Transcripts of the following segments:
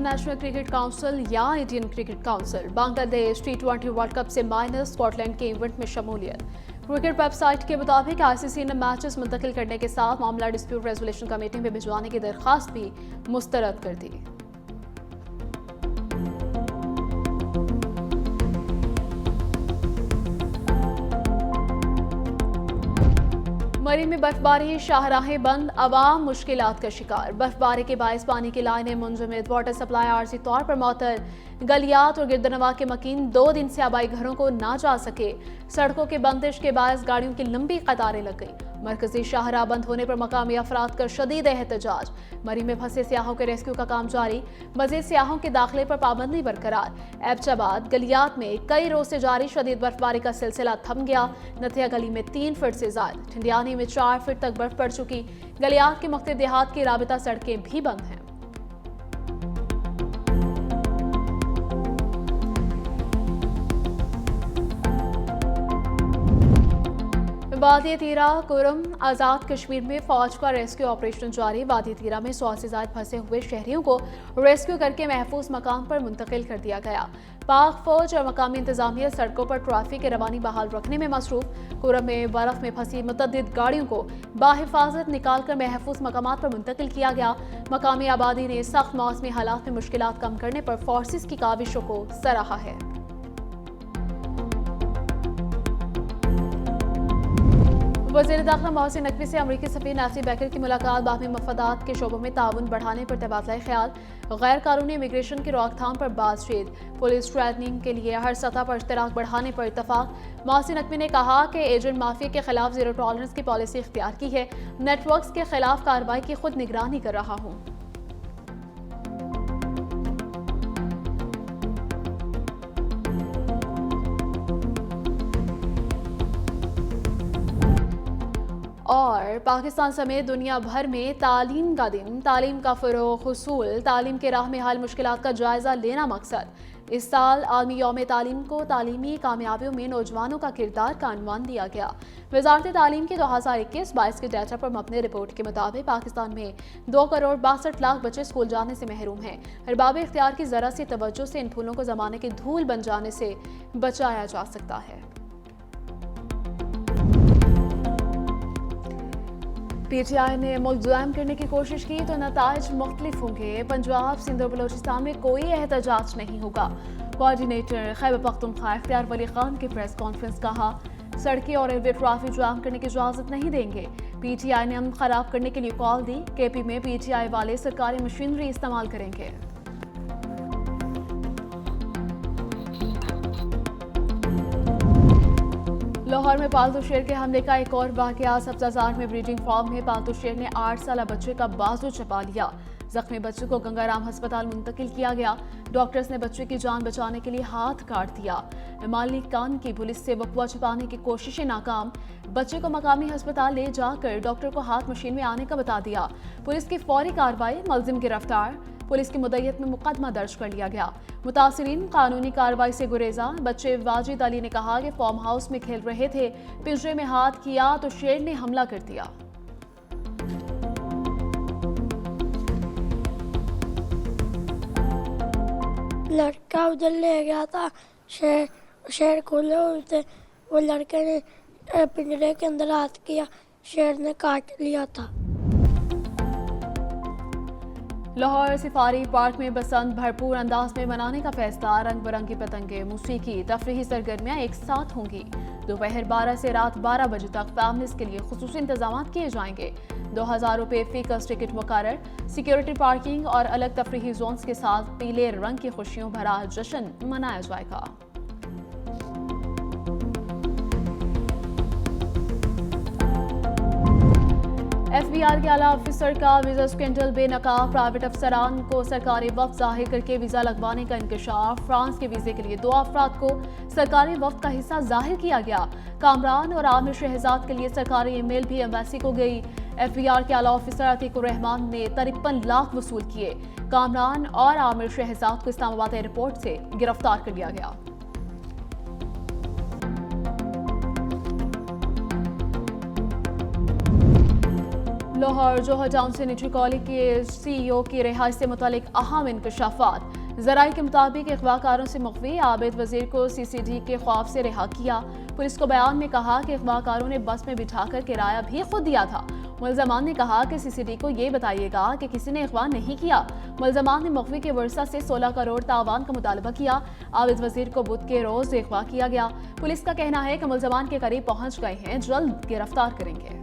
International cricket council या Indian cricket council Bangladesh T20 world cup से minus Scotland के event में शमूलियत। क्रिकेट वेबसाइट के मुताबिक आईसीसी ने मैचेस मुंतकिल करने के साथ मामला डिस्प्यूट रेजोल्यूशन कमेटी में भिजवाने की दरख्वास्त भी मुस्तरद कर दी। मरी में बर्फबारी, शाहराहें बंद, अवाम मुश्किलात का शिकार। बर्फबारी के बायस पानी की लाइनें मुंजमद, वाटर सप्लाई आर्जी तौर पर मअतल। गलियात और गिरदनवा के मकीन 2 दिन से आबाई घरों को ना जा सके। सड़कों के बंदिश के बायस गाड़ियों की लंबी कतारें लग गई। मरकजी शाहराह बंद होने पर मकामी अफराद का शदीद एहतजाज। मरी में फंसे सियाहों के रेस्क्यू का काम जारी। मजीद सियाहों के दाखिले पर पाबंदी बरकरार। एबटाबाद गलियात में कई रोज से जारी शदीद बर्फबारी का सिलसिला थम गया। नथिया गली में 3 फीट से ज्यादा, ठंडियानी में 4 फीट तक बर्फ पड़ चुकी। गलियात के मुख्तलिफ देहात की राबिता सड़कें भी बंद हैं। वादी तीरा कुरम आज़ाद कश्मीर में फौज का रेस्क्यू ऑपरेशन जारी। वादी तीरा में 100 से ज्यादा फंसे हुए शहरियों को रेस्क्यू करके महफूज मकाम पर मुंतकिल कर दिया गया। पाक फौज और मकामी इंतजामिया सड़कों पर ट्रैफिक की रवानी बहाल रखने में मसरूफ। कुरम में बर्फ में फंसी मुतअद्दिद गाड़ियों को बाहिफाजत निकाल कर महफूज मकामात पर मुंतकिल किया गया। मकामी आबादी ने सख्त मौसमी हालात में मुश्किलात कम करने पर फोर्सेस की काविशों को सराहा है। वज़ीर दाखिला मोहसिन नकवी से अमरीकी सफ़ीर नैन्सी बैकर की मुलाकात। बाहमी मफादात के शोबों में ताउन बढ़ाने पर तबादला ख्याल। गैर कानूनी इमिग्रेशन की रोकथाम पर बातचीत। पुलिस ट्रेनिंग के लिए हर सतह पर इश्तराक बढ़ाने पर इतफाक। मोहसिन नकवी ने कहा कि एजेंट माफिया के खिलाफ जीरो टॉलरेंस की पॉलिसी इख्तियार की है। नेटवर्क्स के खिलाफ कार्रवाई की खुद निगरानी कर रहा हूँ। और पाकिस्तान समेत दुनिया भर में तालीम का दिन, तालीम का फ़रोग़, हुसूल, तालीम के राह में हाल मुश्किलात का जायज़ा लेना मकसद। इस साल आलमी यौम तालीम को तालीमी कामयाबियों में नौजवानों का किरदार का अनवान दिया गया। वज़ारत तालीम की 2021-22 के डाटा पर मबनी रिपोर्ट के मुताबिक पाकिस्तान में 2 करोड़ 62 लाख बच्चे स्कूल जाने से महरूम हैं। अरबाब इख्तियार की ज़रा सी तवज्जो से इन फूलों को ज़माने की धूल बन जाने से बचाया जा सकता है। पीटीआई ने मुल्क जाम करने की कोशिश की तो नताइज मुख्तलिफ होंगे। पंजाब, सिंध और बलोचिस्तान में कोई एहतजाज नहीं होगा। कोऑर्डिनेटर खैबर पख्तूनख्वा इख्तियार वली खान की प्रेस कॉन्फ्रेंस। कहा, सड़कें और रेलवे ट्रैफिक जाम करने की इजाजत नहीं देंगे। पीटीआई ने अमन खराब करने के लिए कॉल दी। केपी में पीटीआई वाले सरकारी मशीनरी इस्तेमाल करेंगे। लाहौर में पालतू शेर के हमले का एक और वाकया। सब्जाजार में ब्रीडिंग फार्म में पालतू शेर ने 8 साल बच्चे का बाजू चबा लिया। जख्मी बच्चे को गंगाराम अस्पताल मुंतकिल किया गया। डॉक्टर्स ने बच्चे की जान बचाने के लिए हाथ काट दिया। मालिक कान की पुलिस से वकवा छुपाने की कोशिशें नाकाम। बच्चे को मकामी अस्पताल ले जाकर डॉक्टर को हाथ मशीन में आने का बता दिया। पुलिस की फौरी कार्रवाई, मुलजिम गिरफ्तार। पुलिस की मुद्दत में मुकदमा दर्ज कर लिया गया। मुतासिरीन कानूनी कार्रवाई से गुरेजा। बच्चे वाजिद अली ने कहा कि फार्म हाउस में खेल रहे थे, पिंजरे में हाथ किया तो शेर ने हमला कर दिया। लड़का उधर ले गया था, शेर खुले हुए थे। वो लड़के ने पिंजरे के अंदर हाथ किया, शेर ने काट लिया था। लाहौर सफारी पार्क में बसंत भरपूर अंदाज में मनाने का फैसला। रंग बिरंगी पतंगे, मूसीकी, तफरीही सरगर्मियाँ एक साथ होंगी। दोपहर 12 से रात 12 बजे तक फैमिलीज के लिए खुसूसी इंतजाम किए जाएंगे। 2000 रुपये फीकस टिकट मुकर्रर। सिक्योरिटी, पार्किंग और अलग तफरीही जोन्स के साथ पीले रंग की खुशियों भरा जश्न मनाया जाएगा। एफबीआर के आला ऑफिसर का वीजा स्कैंडल बेनकाब। प्राइवेट अफसरान को सरकारी वफ्द जाहिर करके वीजा लगवाने का इंकशाफ। फ्रांस के वीजे के लिए 2 अफराद को सरकारी वफ्द का हिस्सा जाहिर किया गया। कामरान और आमिर शहजाद के लिए सरकारी ईमेल भी एम्बेसी को गई। एफबीआर के आला ऑफिसर अतीकुर रहमान ने 53 लाख वसूल किए। कामरान और आमिर शहजाद को इस्लामाबाद एयरपोर्ट से गिरफ्तार कर लिया गया। लाहौर जोहर टाउन से निजी कॉलेज के CEO की रिहाई से मुतालिक अहम इंकशाफात। जराये के मुताबिक अगवाकारों से मुखवी आबिद वजीर को CCD के खौफ से रिहा किया। पुलिस को बयान में कहा कि अगवाकारों ने बस में बिठाकर किराया भी खुद दिया था। मुल्जमान ने कहा कि CCD को ये बताइएगा कि किसी ने अगवा नहीं किया। मुल्जमान ने मुखवी के वर्षा से 16 करोड़ तावान का मुतालबा किया। आबिद वजीर को बुध के रोज अगवा किया गया। पुलिस का कहना है कि मुल्जमान के करीब पहुंच गए हैं, जल्द गिरफ्तार करेंगे।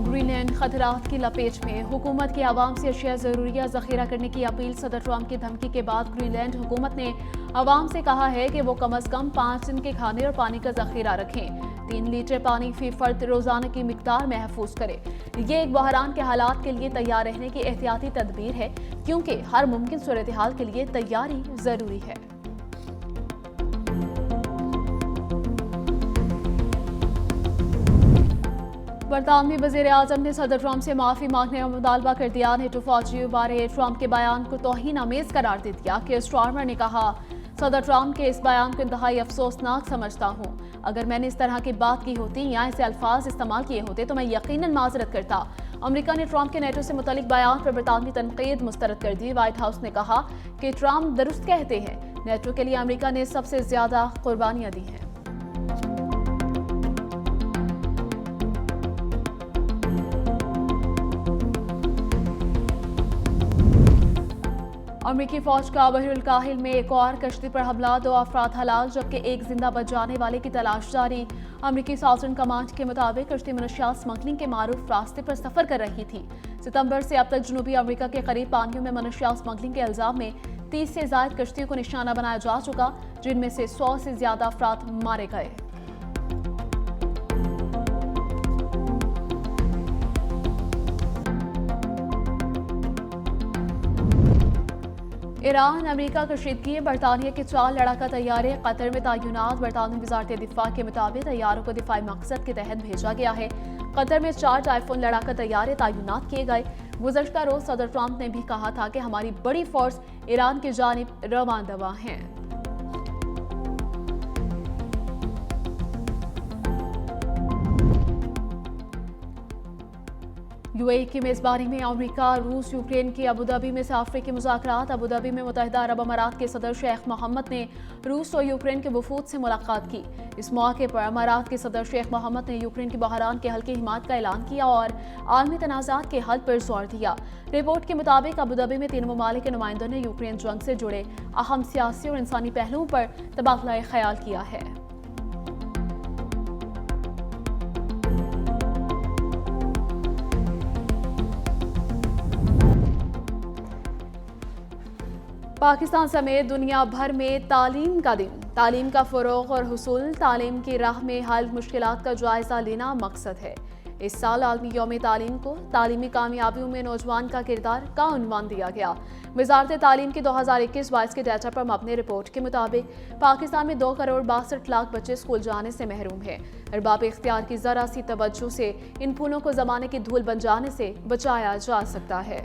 ग्रीनलैंड खतरात की लपेट में, हुकूमत की आवाम से अशिया ज़रूरिया ज़ख़ीरा करने की अपील। सदर ट्रंप की धमकी के बाद ग्रीनलैंड हुकूमत ने आवाम से कहा है कि वो कम अज़ कम 5 दिन के खाने और पानी का ज़ख़ीरा रखें। 3 लीटर पानी फी फर्द रोज़ाना की मिकदार महफूज करे। ये एक बहरान के हालात के लिए तैयार रहने की एहतियाती तदबीर है, क्योंकि हर मुमकिन सूरत हाल के लिए तैयारी ज़रूरी है। बरतानवी वज़ीर आज़म ने सदर ट्रंप से माफ़ी मांगने का मुतालबा कर दिया। नेटो फौजियों बारे ट्रंप के बयान को तौहीन आमेज़ करार दे दिया। कि स्टार्मर ने कहा, सदर ट्रंप के इस बयान को इंतहाई अफसोसनाक समझता हूँ। अगर मैंने इस तरह की बात की होती या ऐसे अल्फाज इस्तेमाल किए होते तो मैं यकीनन माजरत करता। अमेरिका ने ट्रंप के नेटो से मुतालिक बयान पर बरतानवी तनकीद मुस्तरद कर दी। व्हाइट हाउस ने कहा कि ट्रंप दुरुस्त कहते हैं, नेटो के लिए अमेरिका ने सबसे ज्यादा कुर्बानियां दी हैं। अमेरिकी फौज का बहरुल काहिल में एक और कश्ती पर हमला, 2 अफराद हलाक जबकि एक जिंदा बच जाने वाले की तलाश जारी। अमेरिकी साउथर्न कमांड के मुताबिक कश्ती मनशियात स्मगलिंग के मारूफ रास्ते पर सफर कर रही थी। सितंबर से अब तक जनूबी अमेरिका के करीब पानियों में मनशियात स्मगलिंग के इल्जाम में 30 से ज्यादा कश्तियों को निशाना बनाया जा चुका, जिनमें से 100 से ज्यादा अफराद मारे गए। ईरान अमेरिका कशीदगी, बरतानिया के 4 लड़ाका तैयारे कतर में तैनात। बरतानवी वजारत दिफा के मुताबिक तैयारों को दिफाई मकसद के तहत भेजा गया है। कतर में 4 टाइफून लड़ाका तैयारे तैनात किए गए। गुज़श्ता रोज सदर ट्रंप ने भी कहा था कि हमारी बड़ी फोर्स ईरान की जानिब रवानदवा हैं। UAE की मेज़बानी में अमेरिका, रूस, यूक्रेन की अबूधाबी में सफ़र के मुज़ाकरात। अबूधाबी में मुत्तहिदा अरब अमारात के सदर शेख मोहम्मद ने रूस और यूक्रेन के वफूद से मुलाकात की। इस मौके पर अमारात के सदर शेख मोहम्मद ने यूक्रेन के बहरान के हल की हिमायत का ऐलान किया और आलमी तनाज़ात के हल पर जोर दिया। रिपोर्ट के मुताबिक अबूधाबी में 3 ममालिक के नुमाइंदों ने यूक्रेन जंग से जुड़े अहम सियासी और इंसानी पहलुओं पर तबादला ख्याल किया है। पाकिस्तान समेत दुनिया भर में तालीम का दिन, तालीम का फ़रोग़ और हुसूल, तालीम की राह में हाल मुश्किलात का जायज़ा लेना मकसद है। इस साल आलमी यौम तालीम को तालीमी कामयाबियों में नौजवान का किरदार का उन्वान दिया गया। वज़ारत तालीम की 2021-22 के डाटा पर मबनी रिपोर्ट के मुताबिक पाकिस्तान में 2 करोड़ 62 लाख बच्चे स्कूल जाने से महरूम हैं। अरबाब इख्तियार की ज़रा सी तवज्जो से इन फूलों को ज़माने की धूल बन जाने से बचाया जा सकता है।